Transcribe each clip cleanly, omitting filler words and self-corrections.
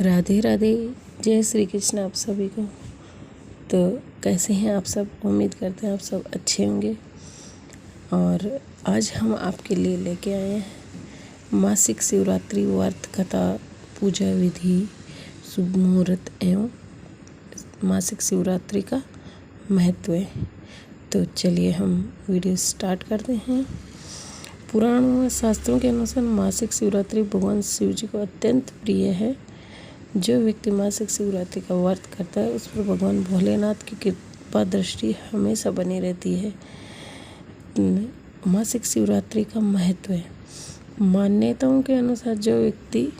राधे राधे। जय श्री कृष्ण आप सभी को। तो कैसे हैं आप सब? उम्मीद करते हैं आप सब अच्छे होंगे। और आज हम आपके लिए लेके आए हैं मासिक शिवरात्रि व्रत कथा, पूजा विधि, शुभ मुहूर्त एवं मासिक शिवरात्रि का महत्व है। तो चलिए हम वीडियो स्टार्ट करते हैं। पुराणों व शास्त्रों के अनुसार मासिक शिवरात्रि भगवान शिव जी को अत्यंत प्रिय है। जो व्यक्ति मासिक शिवरात्रि का व्रत करता है उस पर भगवान भोलेनाथ की कृपा दृष्टि हमेशा बनी रहती है। मासिक शिवरात्रि का महत्व है। मान्यताओं के अनुसार जो व्यक्ति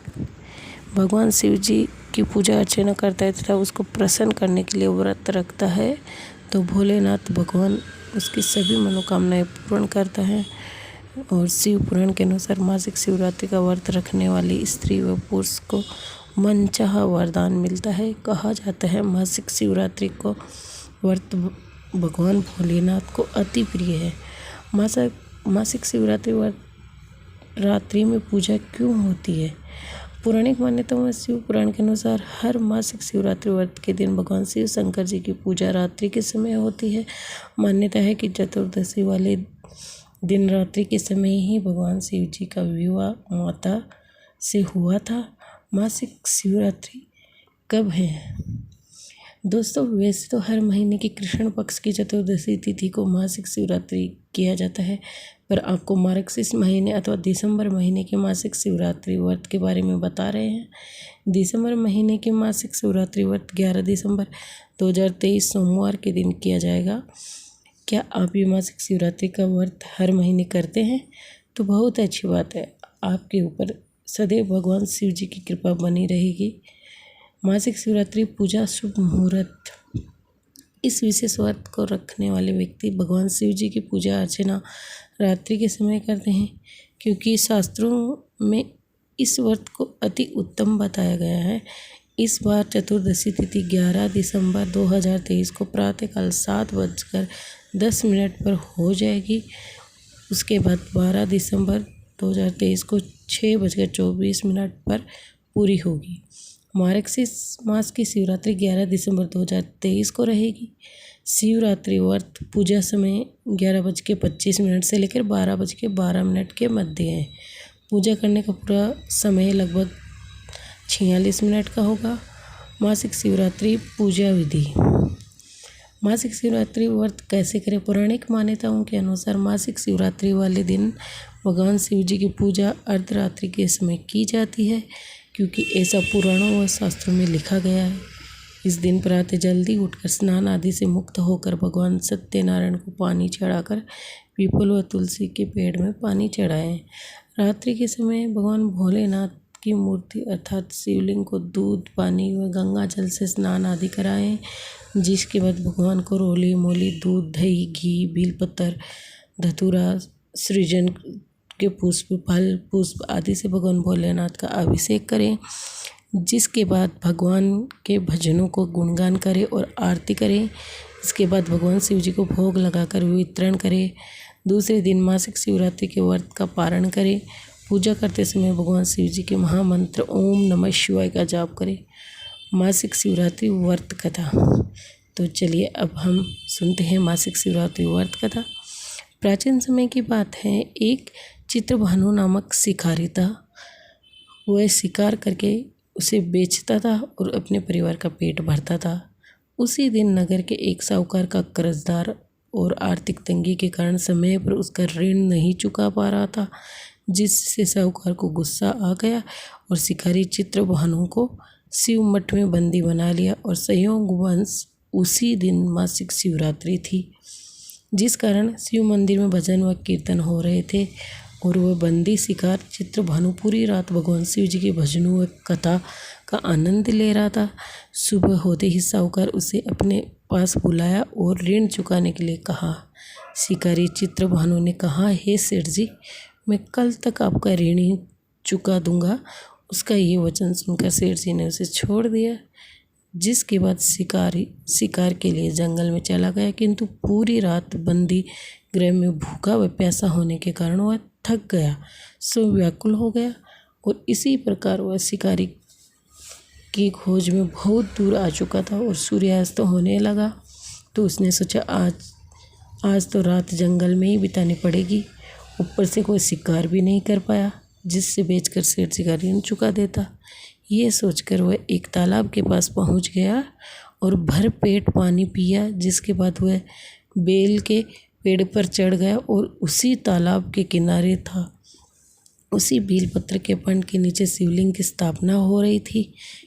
भगवान शिव जी की पूजा अर्चना करता है तथा उसको प्रसन्न करने के लिए व्रत रखता है तो भोलेनाथ भगवान उसकी सभी मनोकामनाएं पूर्ण करता है। और शिव पुराण के अनुसार मासिक शिवरात्रि का व्रत रखने वाली स्त्री व पुरुष को मनचाहा वरदान मिलता है। कहा जाता है मासिक शिवरात्रि को व्रत भगवान भोलेनाथ को अति प्रिय है। मासिक शिवरात्रि व्रत रात्रि में पूजा क्यों होती है? पौराणिक मान्यताओं में शिव पुराण के अनुसार हर मासिक शिवरात्रि व्रत के दिन भगवान शिव शंकर जी की पूजा रात्रि के समय होती है। मान्यता है कि चतुर्दशी वाले दिन रात्रि के समय ही भगवान शिव जी का विवाह माता से हुआ था। मासिक शिवरात्रि कब है दोस्तों? वैसे तो हर महीने की कृष्ण पक्ष की चतुर्दशी तिथि को मासिक शिवरात्रि किया जाता है, पर आपको मार्गशीर्ष महीने अथवा दिसंबर महीने के मासिक शिवरात्रि व्रत के बारे में बता रहे हैं। दिसंबर महीने के मासिक शिवरात्रि व्रत 11 दिसंबर 2023 सोमवार के दिन किया जाएगा। क्या आप ये मासिक शिवरात्रि का व्रत हर महीने करते हैं? तो बहुत अच्छी बात है, आपके ऊपर सदैव भगवान शिव जी की कृपा बनी रहेगी। मासिक शिवरात्रि पूजा शुभ मुहूर्त। इस विशेष व्रत को रखने वाले व्यक्ति भगवान शिव जी की पूजा अर्चना रात्रि के समय करते हैं, क्योंकि शास्त्रों में इस व्रत को अति उत्तम बताया गया है। इस बार चतुर्दशी तिथि 11 दिसंबर 2023 को प्रातःकाल 7:10 पर हो जाएगी। उसके बाद 12 दिसंबर 2023 को 6:24 पर पूरी होगी। मार्गशीर्ष मास की शिवरात्रि 11 दिसंबर 2023 को रहेगी। शिवरात्रि व्रत पूजा समय 11:25 से लेकर 12:12 के मध्य है। पूजा करने का पूरा समय लगभग 46 मिनट का होगा। मासिक शिवरात्रि पूजा विधि। मासिक शिवरात्रि व्रत कैसे करें? पौराणिक मान्यताओं के अनुसार मासिक शिवरात्रि वाले दिन भगवान शिव जी की पूजा अर्धरात्रि के समय की जाती है, क्योंकि ऐसा पुराणों व शास्त्रों में लिखा गया है। इस दिन प्रातः जल्दी उठकर स्नान आदि से मुक्त होकर भगवान सत्यनारायण को पानी चढ़ाकर पीपल व तुलसी के पेड़ में पानी चढ़ाएं। रात्रि के समय भगवान भोलेनाथ की मूर्ति अर्थात शिवलिंग को दूध, पानी व गंगा जल से स्नान आदि कराएं। जिसके बाद भगवान को रोली मोली, दूध, दही, घी, बेलपत्र, धतूरा, सृजन के पुष्प, फल पुष्प आदि से भगवान भोलेनाथ का अभिषेक करें। जिसके बाद भगवान के भजनों को गुणगान करें और आरती करें। इसके बाद भगवान शिव जी को भोग लगाकर वितरण करें। दूसरे दिन मासिक शिवरात्रि के व्रत का पारण करें। पूजा करते समय भगवान शिव जी के महामंत्र ओम नमः शिवाय का जाप करें। मासिक शिवरात्रि व्रत कथा। तो चलिए अब हम सुनते हैं मासिक शिवरात्रि व्रत कथा। प्राचीन समय की बात है, एक चित्रभानु नामक शिकारी था। वह शिकार करके उसे बेचता था और अपने परिवार का पेट भरता था। उसी दिन नगर के एक साहूकार का कर्जदार और आर्थिक तंगी के कारण समय पर उसका ऋण नहीं चुका पा रहा था, जिससे साहूकार को गुस्सा आ गया और शिकारी चित्रभानु को शिव मठ में बंदी बना लिया। और संयोगवश उसी दिन मासिक शिवरात्रि थी, जिस कारण शिव मंदिर में भजन व कीर्तन हो रहे थे और वह बंदी शिकार चित्रभानु पूरी रात भगवान शिव जी के भजनों व कथा का आनंद ले रहा था। सुबह होते ही साहूकार उसे अपने पास बुलाया और ऋण चुकाने के लिए कहा। शिकारी चित्रभानु ने कहा, हे सेठ जी, मैं कल तक आपका ऋण ही चुका दूंगा। उसका ये वचन सुनकर सेठ जी ने उसे छोड़ दिया। जिसके बाद शिकारी शिकार के लिए जंगल में चला गया, किंतु पूरी रात बंदी गृह में भूखा व प्यासा होने के कारण वह थक गया, सो व्याकुल हो गया और इसी प्रकार वह शिकारी की खोज में बहुत दूर आ चुका था और सूर्यास्त होने लगा। तो उसने सोचा आज तो रात जंगल में ही बितानी पड़ेगी। ऊपर से कोई शिकार भी नहीं कर पाया जिससे बेचकर सेठ जी का ऋण चुका देता। ये सोचकर वह एक तालाब के पास पहुंच गया और भर पेट पानी पिया, जिसके बाद वह बेल के पेड़ पर चढ़ गया और उसी तालाब के किनारे था। उसी बेलपत्र के पंड के नीचे शिवलिंग की स्थापना हो रही थी,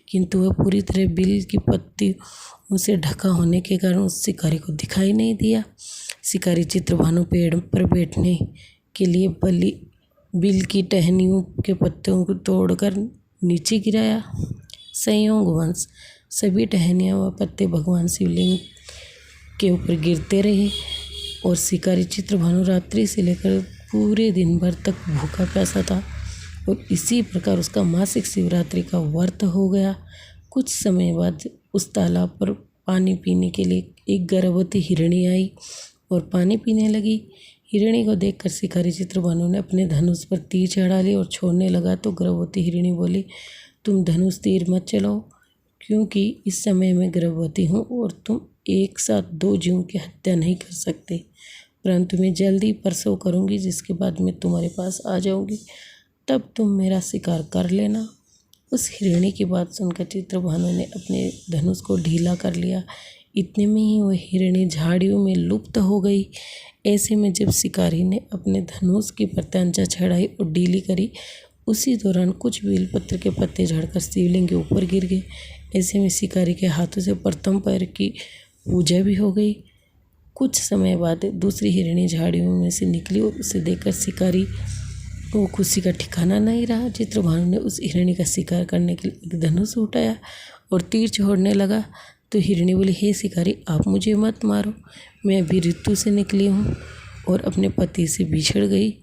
किंतु वह पूरी तरह बेल की पत्तियों से ढका होने के कारण उस शिकारी को दिखाई नहीं दिया। शिकारी चित्रभानु पेड़ पर बैठने के लिए बिल की टहनियों के पत्तों को तोड़कर नीचे गिराया। संयोगवश सभी टहनियाँ व पत्ते भगवान शिवलिंग के ऊपर गिरते रहे और शिकारी चित्रभानु रात्रि से लेकर पूरे दिन भर तक भूखा प्यासा था और इसी प्रकार उसका मासिक शिवरात्रि का व्रत हो गया। कुछ समय बाद उस तालाब पर पानी पीने के लिए एक गर्भवती हिरणी आई और पानी पीने लगी। हिरणी को देखकर शिकारी चित्रभानु ने अपने धनुष पर तीर चढ़ा ली और छोड़ने लगा तो गर्भवती हिरणी बोली, तुम धनुष तीर मत चलाओ, क्योंकि इस समय मैं गर्भवती हूँ और तुम एक साथ 2 जीवों की हत्या नहीं कर सकते, परंतु मैं जल्दी प्रसव करूँगी, जिसके बाद मैं तुम्हारे पास आ जाऊँगी, तब तुम मेरा शिकार कर लेना। उस हिरणी की बात सुनकर चित्रभानु ने अपने धनुष को ढीला कर लिया। इतने में ही वह हिरणी झाड़ियों में लुप्त हो गई। ऐसे में जब शिकारी ने अपने धनुष की प्रत्यंचा चढ़ाई और ढीली करी, उसी दौरान कुछ बेलपत्र के पत्ते झड़कर शिवलिंग के ऊपर गिर गए। ऐसे में शिकारी के हाथों से प्रथम पैर की पूजा भी हो गई। कुछ समय बाद दूसरी हिरणी झाड़ियों में से निकली और उसे देखकर शिकारी को खुशी का ठिकाना नहीं रहा। चित्रभानु ने उस हिरणी का शिकार करने के लिए एक धनुष उठाया और तीर छोड़ने लगा तो हिरणी बोली, हे शिकारी, आप मुझे मत मारो, मैं अभी ऋतु से निकली हूँ और अपने पति से बिछड़ गई।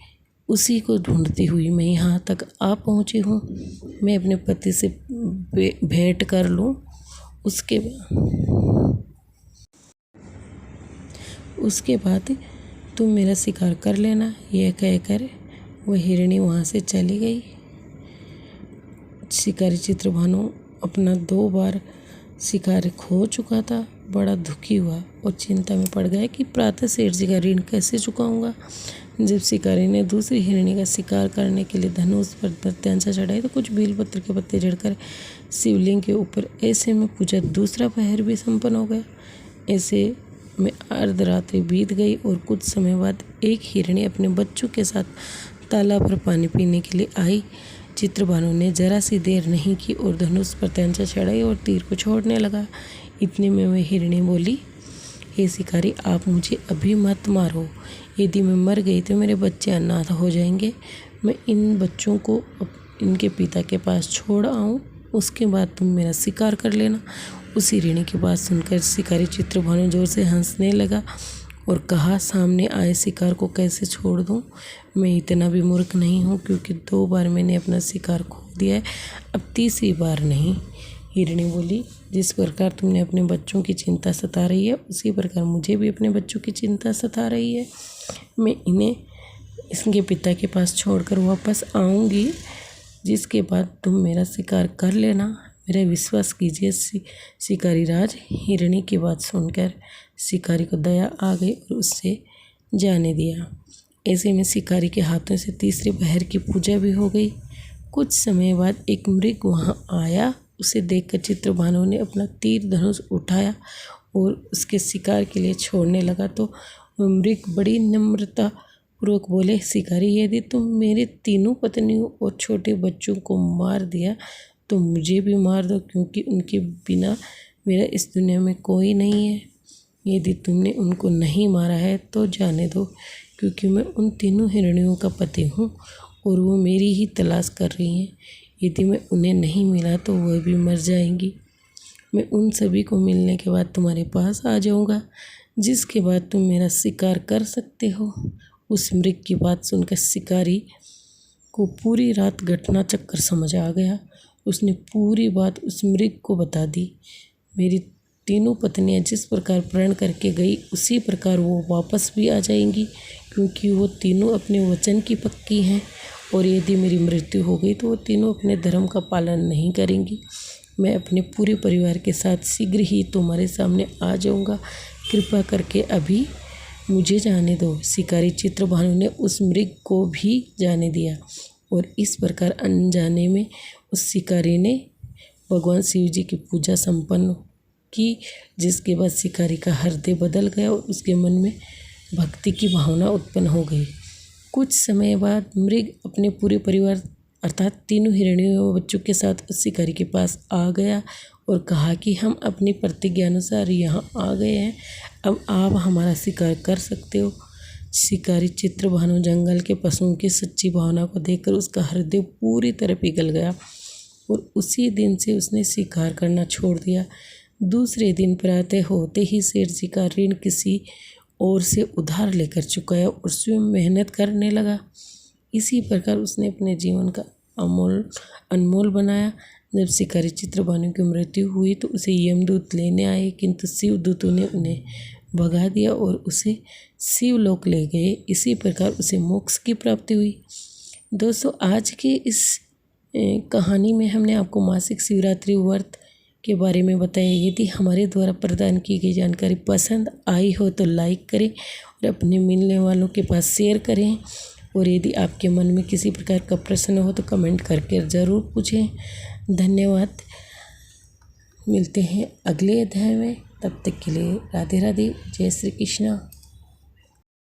उसी को ढूंढती हुई मैं यहाँ तक आ पहुँची हूँ। मैं अपने पति से भेंट कर लूँ, उसके बाद तुम मेरा शिकार कर लेना। यह कहकर वह हिरणी वहाँ से चली गई। शिकारी चित्रभानु अपना 2 बार शिकार खो चुका था। बड़ा दुखी हुआ और चिंता में पड़ गया कि प्रातः सेठ जी का ऋण कैसे चुकाऊंगा। जब शिकारी ने दूसरी हिरणी का शिकार करने के लिए धनुष पर प्रत्यंचा चढ़ाई तो कुछ बेलपत्र के पत्ते झड़कर शिवलिंग के ऊपर। ऐसे में पूजा दूसरा पहर भी संपन्न हो गया। ऐसे में अर्धरात्रि बीत गई और कुछ समय बाद एक हिरणी अपने बच्चों के साथ तालाब पर पानी पीने के लिए आई। चित्रभानु ने जरा सी देर नहीं की और धनुष पर प्रत्यंचा चढ़ाई और तीर को छोड़ने लगा। इतने में वह हिरणी बोली, हे शिकारी, आप मुझे अभी मत मारो। यदि मैं मर गई तो मेरे बच्चे अनाथ हो जाएंगे। मैं इन बच्चों को इनके पिता के पास छोड़ आऊँ, उसके बाद तुम मेरा शिकार कर लेना। उस हिरणी की बात सुनकर शिकारी चित्रभानु जोर से हंसने लगा और कहा, सामने आए शिकार को कैसे छोड़ दूँ? मैं इतना भी मूर्ख नहीं हूँ, क्योंकि 2 बार मैंने अपना शिकार खो दिया है, अब तीसरी बार नहीं। हिरणी बोली, जिस प्रकार तुमने अपने बच्चों की चिंता सता रही है, उसी प्रकार मुझे भी अपने बच्चों की चिंता सता रही है। मैं इन्हें इसके पिता के पास छोड़कर वापस आऊँगी, जिसके बाद तुम मेरा शिकार कर लेना। मेरा विश्वास कीजिए शिकारी राज। हिरणी की बात सुनकर शिकारी को दया आ गई और उससे जाने दिया। ऐसे में शिकारी के हाथों से तीसरे पहर की पूजा भी हो गई। कुछ समय बाद एक मृग वहाँ आया। उसे देखकर चित्रभानु ने अपना तीर धनुष उठाया और उसके शिकार के लिए छोड़ने लगा तो वह मृग बड़ी नम्रता पूर्वक बोले, शिकारी, यदि तुम मेरे 3 पत्नियों और छोटे बच्चों को मार दिया तो मुझे भी मार दो, क्योंकि उनके बिना मेरा इस दुनिया में कोई नहीं है। यदि तुमने उनको नहीं मारा है तो जाने दो, क्योंकि मैं उन 3 हिरणियों का पति हूँ और वो मेरी ही तलाश कर रही हैं। यदि मैं उन्हें नहीं मिला तो वह भी मर जाएंगी। मैं उन सभी को मिलने के बाद तुम्हारे पास आ जाऊँगा, जिसके बाद तुम मेरा शिकार कर सकते हो। उस मृग की बात सुनकर शिकारी को पूरी रात घटना चक्कर समझ आ गया। उसने पूरी बात उस मृग को बता दी। मेरी 3 पत्नियां जिस प्रकार प्रण करके गई, उसी प्रकार वो वापस भी आ जाएंगी, क्योंकि वो 3 अपने वचन की पक्की हैं और यदि मेरी मृत्यु हो गई तो वो 3 अपने धर्म का पालन नहीं करेंगी। मैं अपने पूरे परिवार के साथ शीघ्र ही तुम्हारे सामने आ जाऊंगा। कृपा करके अभी मुझे जाने दो। शिकारी चित्रभानु ने उस मृग को भी जाने दिया और इस प्रकार अनजाने में उस शिकारी ने भगवान शिव जी की पूजा संपन्न की, जिसके बाद शिकारी का हृदय बदल गया और उसके मन में भक्ति की भावना उत्पन्न हो गई। कुछ समय बाद मृग अपने पूरे परिवार अर्थात तीनों हिरणियों व बच्चों के साथ उस शिकारी के पास आ गया और कहा कि हम अपनी प्रतिज्ञा अनुसार यहाँ आ गए हैं, अब आप हमारा शिकार कर सकते हो। शिकारी चित्रभानु जंगल के पशुओं की सच्ची भावना को देखकर उसका हृदय पूरी तरह पिघल गया और उसी दिन से उसने शिकार करना छोड़ दिया। दूसरे दिन प्रातः होते ही सेठ जी का ऋण किसी और से उधार लेकर चुकाया और स्वयं मेहनत करने लगा। इसी प्रकार उसने अपने जीवन का अनमोल बनाया। जब शिकारी चित्रभानु की मृत्यु हुई तो उसे यमदूत लेने आए, किंतु शिवदूतों ने उन्हें भगा दिया और उसे शिवलोक ले गए। इसी प्रकार उसे मोक्ष की प्राप्ति हुई। दोस्तों, आज के इस कहानी में हमने आपको मासिक शिवरात्रि व्रत के बारे में बताया। यदि हमारे द्वारा प्रदान की गई जानकारी पसंद आई हो तो लाइक करें और अपने मिलने वालों के पास शेयर करें। और यदि आपके मन में किसी प्रकार का प्रश्न हो तो कमेंट करके ज़रूर पूछें। धन्यवाद। मिलते हैं अगले अध्याय में, तब तक के लिए राधे राधे, जय श्री कृष्णा।